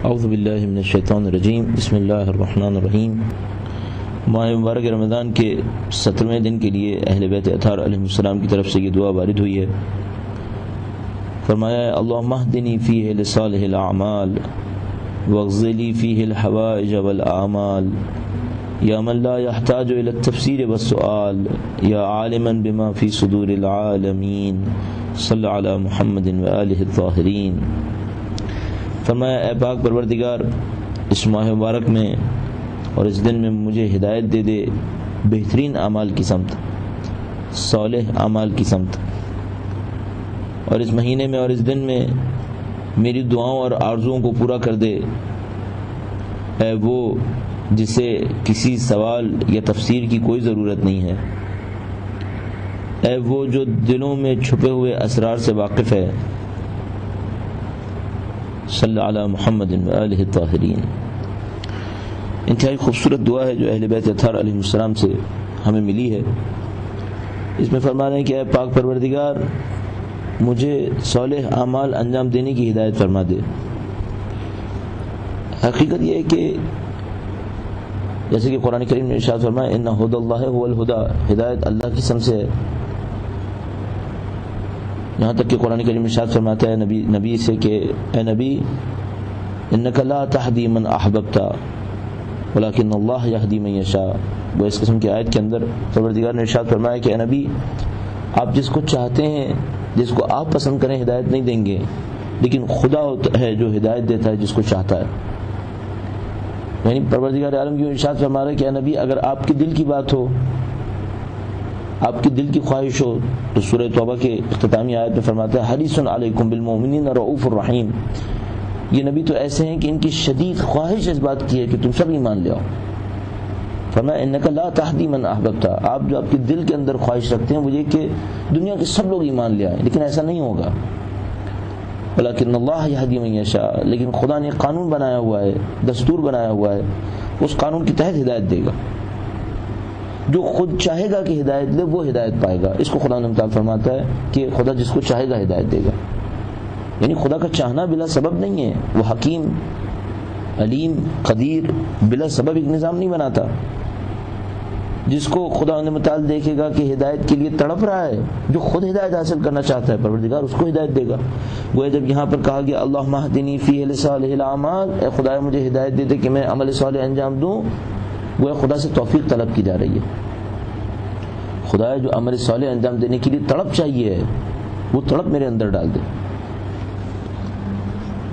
اعوذ باللہ من الشیطان الرجیم بسم اللہ الرحمن الرحیم۔ ماہ مبارک رمضان کے 17ویں دن کے لیے اہل بیت اطہار علیہ السلام کی طرف سے یہ دعا وارد ہوئی ہے۔ فرمایا ہے اللہم اہدنی فیہ لصالح الاعمال واغفر لی فیہ الحوائج والاعمال یا من لا یحتاج الی التفسیر والسؤال یا عالما بما فی صدور العالمین صلی علی محمد وآلہ الطاہرین۔ فرمایا اے پاک پروردگار، اس ماہ مبارک میں اور اس دن میں مجھے ہدایت دے دے بہترین اعمال کی سمت، صالح اعمال کی سمت، اور اس مہینے میں اور اس دن میں میری دعاؤں اور آرزوؤں کو پورا کر دے۔ اے وہ جسے کسی سوال یا تفسیر کی کوئی ضرورت نہیں ہے، اے وہ جو دلوں میں چھپے ہوئے اسرار سے واقف ہے، صلی علی محمد وآلہ الطاہرین۔ انتہائی خوبصورت دعا ہے جو اہل بیت اطہار علیہ السلام سے ہمیں ملی ہے۔ اس میں فرما رہے ہیں کہ اے پاک پروردگار، مجھے صالح اعمال انجام دینے کی ہدایت فرما دے۔ حقیقت یہ ہے کہ جیسے کہ قرآن کریم نے ارشاد فرمایا ان ھدی اللہ ھو الھدی، ہدایت اللہ کی سمت سے ہے۔ یہاں تک کہ قرآن کریم ارشاد فرماتا ہے نبی سے کہ اے نبی انک لا تہدی من احببت ولکن اللہ یہدی من یشاء۔ وہ اس قسم کی آیت کے اندر پروردگار نے ارشاد فرمایا کہ اے نبی، آپ جس کو چاہتے ہیں، جس کو آپ پسند کریں ہدایت نہیں دیں گے، لیکن خدا ہے جو ہدایت دیتا ہے جس کو چاہتا ہے۔ یعنی پروردگار عالم کی ارشاد فرما رہا ہے کہ اے نبی، اگر آپ کے دل کی بات ہو، آپ کی دل کی خواہش ہو، تو سورہ توبہ کے اختتامی آیت میں فرماتا ہے حریص علیکم بالمؤمنین رؤوف الرحیم۔ یہ نبی تو ایسے ہیں کہ ان کی شدید خواہش اس بات کی ہے کہ تم سب ایمان لے آؤ۔ فرمایا انک لا تہدی من احببت، آپ جو آپ کے دل کے اندر خواہش رکھتے ہیں وہ یہ کہ دنیا کے سب لوگ ایمان لے آئیں، لیکن ایسا نہیں ہوگا۔ ولکن اللہ یہدی من یشاء، لیکن خدا نے قانون بنایا ہوا ہے، دستور بنایا ہوا ہے، اس قانون کے تحت ہدایت دے گا۔ جو خود چاہے گا کہ ہدایت لے وہ ہدایت پائے گا۔ اس کو خدا نے تعالیٰ فرماتا ہے کہ خدا جس کو چاہے گا ہدایت دے گا۔ یعنی خدا کا چاہنا بلا سبب نہیں ہے، وہ حکیم، علیم، قدیر بلا سبب ایک نظام نہیں بناتا۔ جس کو خدا نے متعال دیکھے گا کہ ہدایت کے لیے تڑپ رہا ہے، جو خود ہدایت حاصل کرنا چاہتا ہے، پروردگار اس کو ہدایت دے گا۔ وہ جب یہاں پر کہا گیا اللہم اہدنی فیہ لصالح الاعمال، اے خدا مجھے ہدایت دے دے کہ میں عمل صالح انجام دوں، وہ خدا سے توفیق طلب کی جا رہی ہے۔ خدا جو عمل صالح انجام دینے کے لیے تڑپ چاہیے، وہ تڑپ میرے اندر ڈال دے۔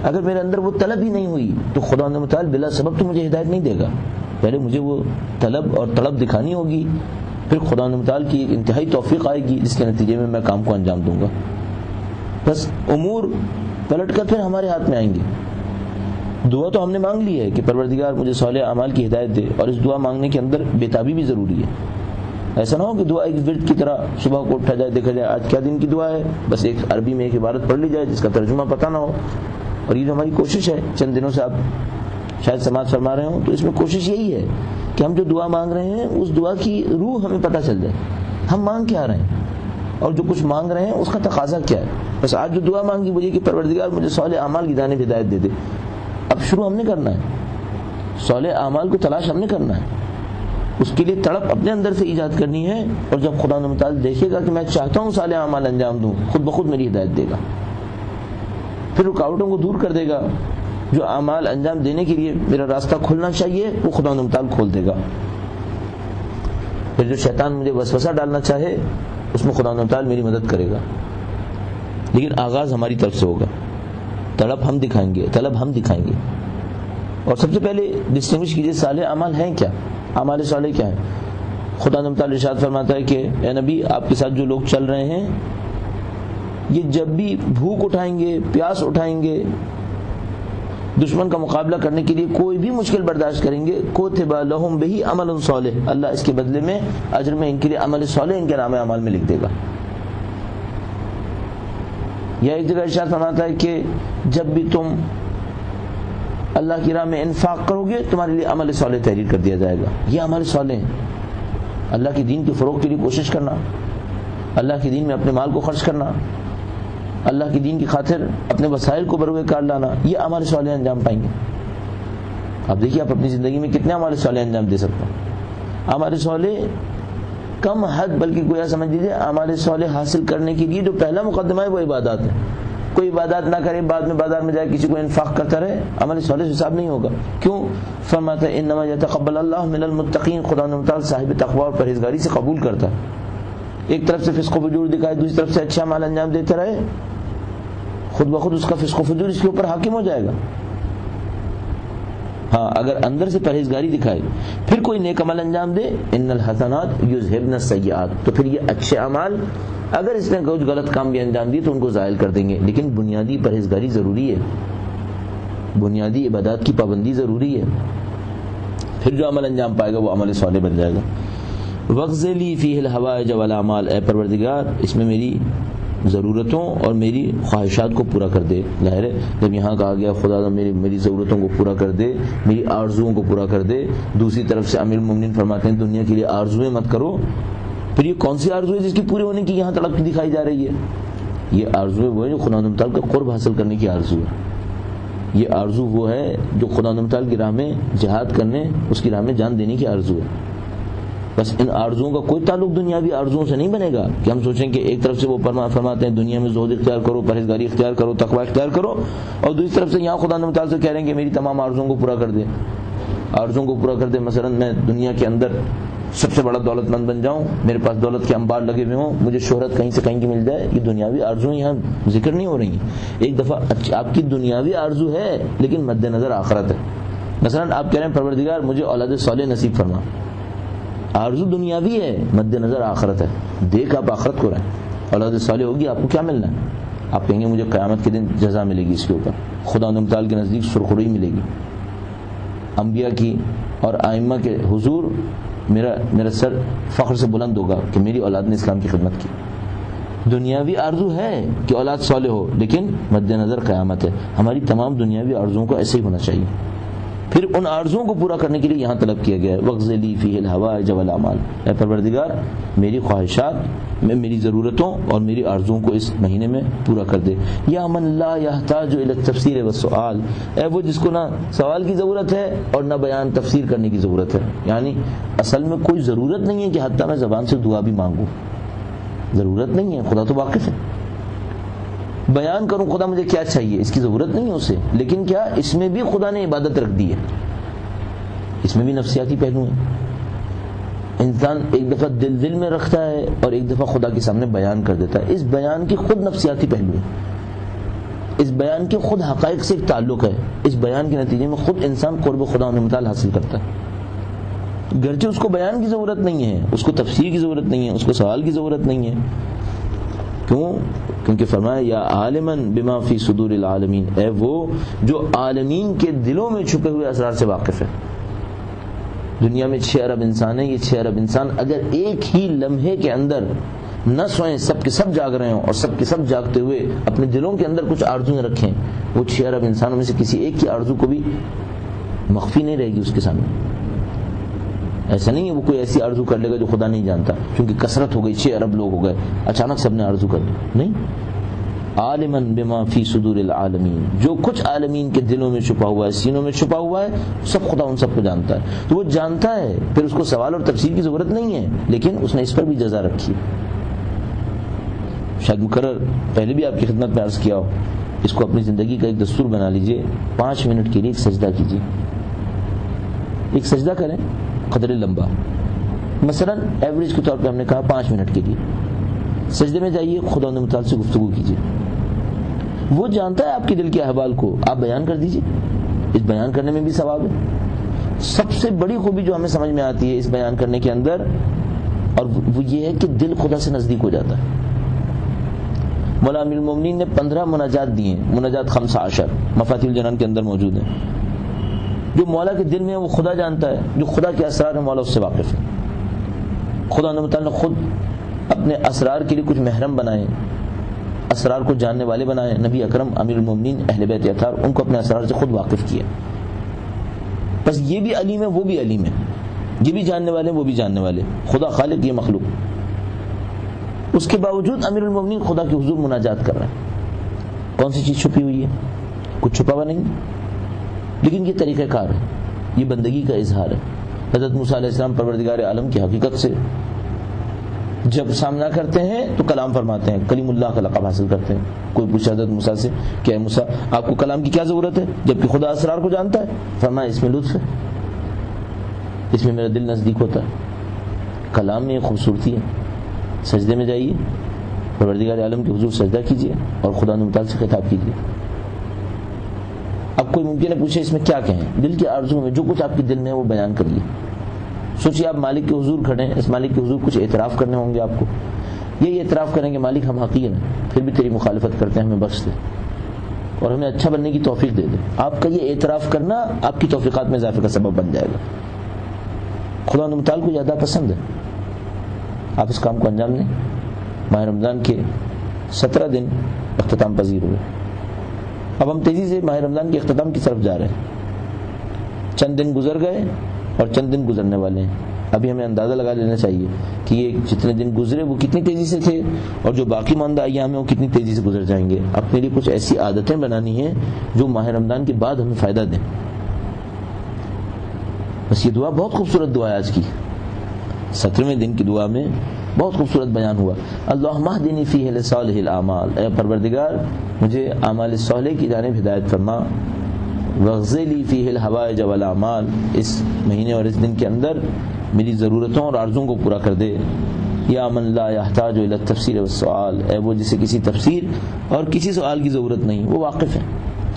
اگر میرے اندر وہ طلب ہی نہیں ہوئی تو خدا نے متعال بلا سبب تو مجھے ہدایت نہیں دے گا۔ پہلے مجھے وہ طلب اور طلب دکھانی ہوگی، پھر خدا نے متعال کی ایک انتہائی توفیق آئے گی جس کے نتیجے میں میں کام کو انجام دوں گا۔ بس امور پلٹ کر پھر ہمارے ہاتھ میں آئیں گے۔ دعا تو ہم نے مانگ لی ہے کہ پروردگار مجھے صالح اعمال کی ہدایت دے، اور اس دعا مانگنے کے اندر بےتابی بھی ضروری ہے۔ ایسا نہ ہو کہ دعا ایک ورد کی طرح صبح کو اٹھا جائے، دیکھا جائے آج کیا دن کی دعا ہے، بس ایک عربی میں ایک عبارت پڑھ لی جائے جس کا ترجمہ پتہ نہ ہو۔ اور یہ جو ہماری کوشش ہے، چند دنوں سے آپ شاید سماعت فرما رہے ہوں، تو اس میں کوشش یہی ہے کہ ہم جو دعا مانگ رہے ہیں اس دعا کی روح ہمیں پتہ چل جائے، ہم مانگ کیا رہے ہیں اور جو کچھ مانگ رہے ہیں اس کا تقاضا کیا ہے۔ بس آج جو دعا مانگی وہ یہ کہ پروردگار مجھے صالح اعمال کی جانب ہدایت دے دے۔ اب شروع ہم نے کرنا ہے، صالح اعمال کو تلاش ہم نے کرنا ہے، اس کے لیے تڑپ اپنے اندر سے ایجاد کرنی ہے، اور جب خدا نے متعال دیکھے گا کہ میں چاہتا ہوں صالح اعمال انجام دوں، خود بخود میری ہدایت دے گا، پھر رکاوٹوں کو دور کر دے گا۔ جو اعمال انجام دینے کے لیے میرا راستہ کھلنا چاہیے وہ خدا نے متعال کھول دے گا۔ پھر جو شیطان مجھے وسوسہ ڈالنا چاہے اس میں خدا متعال میری مدد کرے گا، لیکن آغاز ہماری طرف سے ہوگا۔ طلب ہم دکھائیں گے، طلب ہم دکھائیں گے۔ اور سب سے پہلے ڈسٹنگوش کیجیے صالح اعمال ہیں کیا، اعمال صالح کیا ہیں۔ خدا متعال ارشاد فرماتا ہے کہ اے نبی، آپ کے ساتھ جو لوگ چل رہے ہیں یہ جب بھی بھوک اٹھائیں گے، پیاس اٹھائیں گے، دشمن کا مقابلہ کرنے کے لیے کوئی بھی مشکل برداشت کریں گے، کوتب لہم بہ عمل صالح، اللہ اس کے بدلے میں اجر میں ان کے لیے عمل صالح ان کے نام اعمال میں لکھ دے گا۔ یا ایک جگہ ارشاد فرماتا ہے کہ جب بھی تم اللہ کی راہ میں انفاق کرو گے تمہارے لیے عمل صالح تحریر کر دیا جائے گا۔ یہ عمل صالح ہیں، اللہ کے دین کے فروغ کے لیے کوشش کرنا، اللہ کے دین میں اپنے مال کو خرچ کرنا، اللہ کے دین کی خاطر اپنے وسائل کو بروئے کار لانا، یہ اعمال صالح انجام پائیں گے۔ آپ دیکھیے آپ اپنی زندگی میں کتنے اعمال صالح انجام دے سکتے ہیں. اعمال صالح کم حد بلکہ گویا سمجھ لیجیے اعمال صالح حاصل کرنے کے لیے جو پہلا مقدمہ ہے وہ عبادات ہے. کوئی عبادات نہ کرے بعد میں بازار میں جائے کسی کو انفاق کرتا رہے, عمل صالح سے حساب نہیں ہوگا. کیوں؟ فرماتا ہے انما یتقبل اللہ من المتقین, خدا تعالی صاحب تقوی اور پرہیزگاری سے قبول کرتا ہے. ایک طرف سے فسق و فجور دکھائے, دوسری طرف سے اچھا عمل انجام دیتا رہے, خود بخود اس کا فسق و فجور اس کے اوپر حاکم ہو جائے گا. ہاں اگر اندر سے پرہیزگاری دکھائے پھر کوئی نیک عمل انجام دے, ان الحسنات یذہبن السیئات, تو پھر یہ اچھے اعمال اگر اس نے کچھ غلط کام بھی انجام دیے تو ان کو زائل کر دیں گے. لیکن بنیادی پرہیزگاری ضروری ہے, بنیادی عبادات کی پابندی ضروری ہے, پھر جو عمل انجام پائے گا وہ عمل صالح بن جائے گا. وَغْزِ لِي فِيهِ الْحَوَائِجَ وَالْأَعْمَالَ, اے پروردگار اس میں میری ضرورتوں اور میری خواہشات کو پورا کر دے. ظاہر ہے جب یہاں کہا گیا خدا میری ضرورتوں کو پورا کر دے, میری آرزوؤں کو پورا کر دے, دوسری طرف سے امیر المومنین فرماتے ہیں دنیا کے لیے آرزویں مت کرو. پھر یہ کون سی آرزو ہے جس کی پوری ہونے کی یہاں تڑپ دکھائی جا رہی ہے؟ یہ آرزو وہ ہے جو خدا تعالیٰ کا قرب حاصل کرنے کی آرزو ہے. یہ آرزو وہ ہے جو خدا تعالیٰ کی راہ میں جہاد کرنے, اس کی راہ میں جان دینے کی آرزو ہے. بس ان آرزوؤں کا کوئی تعلق دنیاوی آرزوؤں سے نہیں بنے گا کہ ہم سوچیں کہ ایک طرف سے وہ فرماتے ہیں دنیا میں زہد اختیار کرو, پرہیزگاری اختیار کرو, تقوی اختیار کرو, اور دوسری طرف سے یہاں خدا تعالیٰ سے کہہ رہے ہیں کہ میری تمام آرزوؤں کو پورا کر دے. آرزوؤں کو پورا کر دے مثلا میں دنیا کے اندر سب سے بڑا دولت مند بن جاؤں, میرے پاس دولت کے انبار لگے ہوئے ہوں, مجھے شہرت کہیں سے کہیں کی مل جائے. یہ دنیاوی آرزویں یہاں ذکر نہیں ہو رہی ہیں. ایک دفعہ آپ کی دنیاوی آرزو ہے لیکن مد نظر آخرت ہے. مثلا آپ کہہ رہے ہیں پروردگار مجھے اولاد صالح نصیب فرما, آرزو دنیاوی ہے, مد نظر آخرت ہے. دیکھ آپ آخرت کو رہے ہیں, اولاد صالح ہوگی آپ کو کیا ملنا ہے؟ آپ کہیں گے مجھے قیامت کے دن جزا ملے گی, اس کے اوپر خدا تعالیٰ کے نزدیک سرخروئی ملے گی. انبیاء کی اور ائمہ کے حضور میرا سر فخر سے بلند ہوگا کہ میری اولاد نے اسلام کی خدمت کی. دنیاوی آرزو ہے کہ اولاد صالح ہو لیکن مد نظر قیامت ہے. ہماری تمام دنیاوی آرزوؤں کو ایسے ہی ہونا چاہیے. پھر ان آرزوؤں کو پورا کرنے کے لیے یہاں طلب کیا گیا ہے وَغْزِ لِي فِيهِ الْحَوَائِجَ وَالْأَعْمَالَ, اے پروردگار میری خواہشات میں میری ضرورتوں اور میری آرزوؤں کو اس مہینے میں پورا کر دے. یا من لا يحتاج الى التفسير والسؤال, اے وہ جس کو نہ سوال کی ضرورت ہے اور نہ بیان تفسیر کرنے کی ضرورت ہے. یعنی اصل میں کوئی ضرورت نہیں ہے کہ حتیٰ میں زبان سے دعا بھی مانگوں, ضرورت نہیں ہے, خدا تو واقف ہے. بیان کروں خدا مجھے کیا چاہیے, اس کی ضرورت نہیں ہے اسے. لیکن کیا اس میں بھی خدا نے عبادت رکھ دی ہے, اس میں بھی نفسیاتی پہلو ہیں. انسان ایک دفعہ دل میں رکھتا ہے اور ایک دفعہ خدا کے سامنے بیان کر دیتا ہے. اس بیان کی خود نفسیاتی پہلو ہے, اس بیان کے خود حقائق سے ایک تعلق ہے. اس بیان کے نتیجے میں خود انسان قرب خدا تعالی حاصل کرتا ہے. گرچہ اس کو بیان کی ضرورت نہیں ہے, اس کو تفسیر کی ضرورت نہیں ہے, اس کو سوال کی ضرورت نہیں ہے. کیوں؟ کیونکہ فرمایا یا عالماً بما فی صدور العالمین, اے وہ جو عالمین کے دلوں میں چھپے ہوئے اسرار سے واقف ہے. دنیا میں 6 ارب انسان ہیں. یہ 6 ارب انسان اگر ایک ہی لمحے کے اندر نہ سوئیں, سب کے سب جاگ رہے ہوں اور سب کے سب جاگتے ہوئے اپنے دلوں کے اندر کچھ آرزویں رکھیں, وہ 6 ارب انسانوں میں سے کسی ایک کی آرزو کو بھی مخفی نہیں رہے گی اس کے سامنے. ایسا نہیں ہے وہ کوئی ایسی آرزو کر لے گا جو خدا نہیں جانتا, کیونکہ کثرت ہو گئی, 6 ارب لوگ ہو گئے, اچانک سب نے آرزو کر لی. نہیں, عالماً بما فی صدور العالمین, جو کچھ عالمین کے دلوں میں چھپا ہوا ہے, سینوں میں چھپا ہوا ہے, سب خدا ان سب کو جانتا ہے. تو وہ جانتا ہے, پھر اس کو سوال اور تفسیر کی ضرورت نہیں ہے, لیکن اس نے اس پر بھی جزا رکھی. شاید مقرر پہلے بھی آپ کی خدمت میں عرض کیا ہو, اس کو اپنی زندگی کا ایک دستور بنا لیجئے. 5 منٹ کے لیے ایک سجدہ کیجئے, ایک سجدہ کریں قدر لمبا. مثلا ایوریج کے طور پہ ہم نے کہا 5 منٹ کے لیے سجدے میں جائیے, خدا متعال سے گفتگو کیجیے. وہ جانتا ہے آپ کے دل کے احوال کو, آپ بیان کر دیجیے. اس بیان کرنے میں بھی ثواب ہے. سب سے بڑی خوبی جو ہمیں سمجھ میں آتی ہے اس بیان کرنے کے اندر, اور وہ یہ ہے کہ دل خدا سے نزدیک ہو جاتا ہے. مولا امیر المومنین نے 15 مناجات دیے ہیں, مناجات 15 مفاتیح الجنان کے اندر موجود ہیں. جو مولا کے دل میں ہے وہ خدا جانتا ہے, جو خدا کے اسرار ہیں مولا اس سے واقف ہے. خدا نے خود اپنے اسرار کے لیے کچھ محرم بنائے, اسرار کو جاننے والے بنائے. نبی اکرم امیر المومنین اہل بیت اطہار ان کو اپنے اسرار سے خود واقف کیا. بس یہ بھی علیم ہے, وہ بھی علیم ہے, یہ بھی جاننے والے وہ بھی جاننے والے. خدا خالق, یہ مخلوق. اس کے باوجود امیر المومنین خدا کے حضور مناجات کر رہے ہیں. کون سی چیز چھپی ہوئی ہے؟ کچھ چھپا ہوا نہیں, لیکن یہ طریقہ کار ہے. یہ بندگی کا اظہار ہے۔ حضرت موسیٰ علیہ السلام پروردگار عالم کی حقیقت سے جب سامنا کرتے ہیں تو کلام فرماتے ہیں، کلیم اللہ کا لقب حاصل کرتے ہیں۔ کوئی پوچھا حضرت موسیٰ سے کہ اے موسیٰ آپ کو کلام کی کیا ضرورت ہے جبکہ خدا اسرار کو جانتا ہے؟ فرمایا اس میں لطف ہے، اس میں میرا دل نزدیک ہوتا ہے۔ کلام میں یہ خوبصورتی ہے۔ سجدے میں جائیے، پروردگار عالم کے حضور سجدہ کیجیے اور خدا متعال سے خطاب کیجیے۔ اب کوئی ممکن ہے پوچھے اس میں کیا کہیں؟ دل کی آرزو میں جو کچھ آپ کے دل میں ہے وہ بیان کریے۔ سوچیے آپ مالک کے حضور کھڑے ہیں، اس مالک کے حضور کچھ اعتراف کرنے ہوں گے آپ کو، یہی اعتراف کریں گے مالک ہم حقیر ہیں، پھر بھی تیری مخالفت کرتے ہیں، ہمیں بخش دے اور ہمیں اچھا بننے کی توفیق دے دے۔ آپ کا یہ اعتراف کرنا آپ کی توفیقات میں اضافے کا سبب بن جائے گا۔ خدا متعال کو زیادہ پسند ہے، آپ اس کام کو انجام دیں۔ ماہ رمضان کے 17 دن اختتام پذیر ہوئے، اب ہم تیزی سے ماہ رمضان کے اختتام کی طرف جا رہے ہیں۔ چند دن گزر گئے اور چند دن گزرنے والے ہیں۔ ابھی ہمیں اندازہ لگا لینا چاہیے کہ یہ جتنے دن گزرے وہ کتنی تیزی سے تھے اور جو باقی ماندہ ایام ہیں وہ کتنی تیزی سے گزر جائیں گے۔ اپنے لیے کچھ ایسی عادتیں بنانی ہیں جو ماہ رمضان کے بعد ہمیں فائدہ دیں۔ بس یہ دعا بہت خوبصورت دعا ہے آج کی 17ویں دن کی دعا میں بہت خوبصورت بیان ہوا، اللہم اہدنی فیہ لصالح الاعمال، اے پروردگار مجھے اعمال صالح کی جانب ہدایت فرما، واغفر لی فیہ الحوائج والاعمال، اس مہینے اور اس دن کے اندر میری ضرورتوں اور عرضوں کو پورا کر دے، یا من لا یحتاج الی التفسیر والسؤال، اے وہ جسے کسی تفسیر اور کسی سوال کی ضرورت نہیں، وہ واقف ہے۔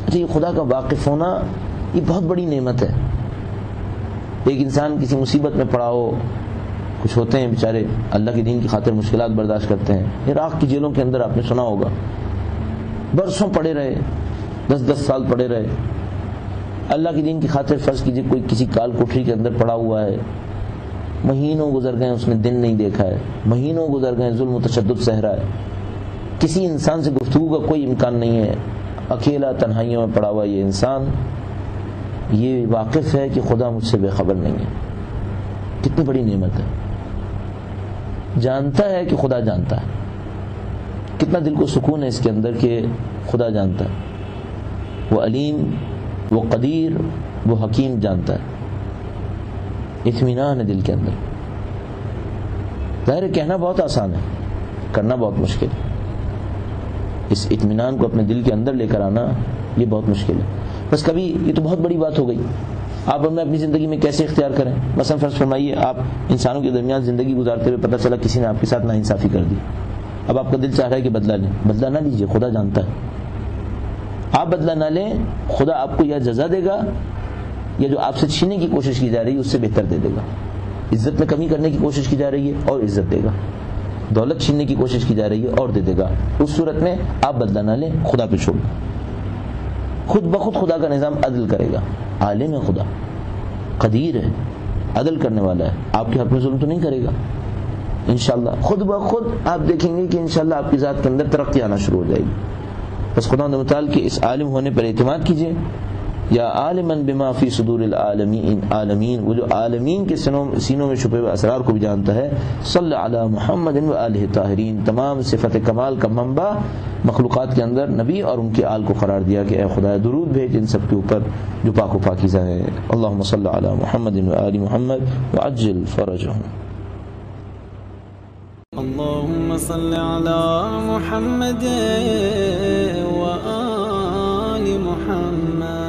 اچھا یہ خدا کا واقف ہونا یہ بہت بڑی نعمت ہے۔ ایک انسان کسی مصیبت میں پڑا ہو، کچھ ہوتے ہیں بیچارے اللہ کے دین کی خاطر مشکلات برداشت کرتے ہیں، عراق کی جیلوں کے اندر آپ نے سنا ہوگا برسوں پڑے رہے، 10 سال پڑے رہے اللہ کے دین کی خاطر۔ فرض کیجئے کوئی کسی کال کوٹری کے اندر پڑا ہوا ہے، مہینوں گزر گئے اس نے دن نہیں دیکھا ہے، مہینوں گزر گئے ظلم و تشدد سہ رہا ہے، کسی انسان سے گفتگو کا کوئی امکان نہیں ہے، اکیلا تنہائیوں میں پڑا ہوا یہ انسان یہ واقف ہے کہ خدا مجھ سے بے خبر نہیں ہے۔ کتنی بڑی نعمت ہے، جانتا ہے کہ خدا جانتا ہے۔ کتنا دل کو سکون ہے اس کے اندر کہ خدا جانتا ہے، وہ علیم، وہ قدیر، وہ حکیم جانتا ہے۔ اطمینان ہے دل کے اندر۔ ظاہر کہنا بہت آسان ہے، کرنا بہت مشکل ہے۔ اس اطمینان کو اپنے دل کے اندر لے کر آنا یہ بہت مشکل ہے۔ بس کبھی یہ تو بہت بڑی بات ہو گئی، آپ ہمیں اپنی زندگی میں کیسے اختیار کریں؟ مثلا فرض فرمائیے آپ انسانوں کے درمیان زندگی گزارتے ہوئے پتہ چلا کسی نے آپ کے ساتھ ناانصافی کر دی، اب آپ کا دل چاہ رہا ہے کہ بدلہ لیں، بدلہ نہ لیجئے، خدا جانتا ہے۔ آپ بدلہ نہ لیں، خدا آپ کو یا جزا دے گا یا جو آپ سے چھیننے کی کوشش کی جا رہی ہے اس سے بہتر دے دے گا۔ عزت میں کمی کرنے کی کوشش کی جا رہی ہے اور عزت دے گا، دولت چھیننے کی کوشش کی جا رہی ہے اور دے دے گا۔ اس صورت میں آپ بدلہ نہ لیں، خدا پہ چھوڑ دیں، خود بخود خدا کا نظام عدل کرے گا۔ عالم ہے خدا، قدیر ہے، عدل کرنے والا ہے، آپ کے حق میں ظلم تو نہیں کرے گا انشاءاللہ۔ خود بخود آپ دیکھیں گے کہ انشاءاللہ آپ کی ذات کے اندر ترقی آنا شروع ہو جائے گی۔ بس خدا متعال کے اس عالم ہونے پر اعتماد کیجئے۔ یا عالما بما فی صدور العالمین، وہ جو عالمین کے سینوں میں چھپے ہوئے اسرار کو بھی جانتا ہے۔ صلی علی محمد و آلہ طاہرین، تمام صفت کمال کا منبع مخلوقات کے اندر نبی اور ان کے آل کو قرار دیا کہ اے خدا درود بھیج ان سب کے اوپر جو پاک و پاکیزہ ہیں۔ اللہم صلی علی محمد و آل محمد وعجل فرجہم۔ اللهم صل على محمد وآل محمد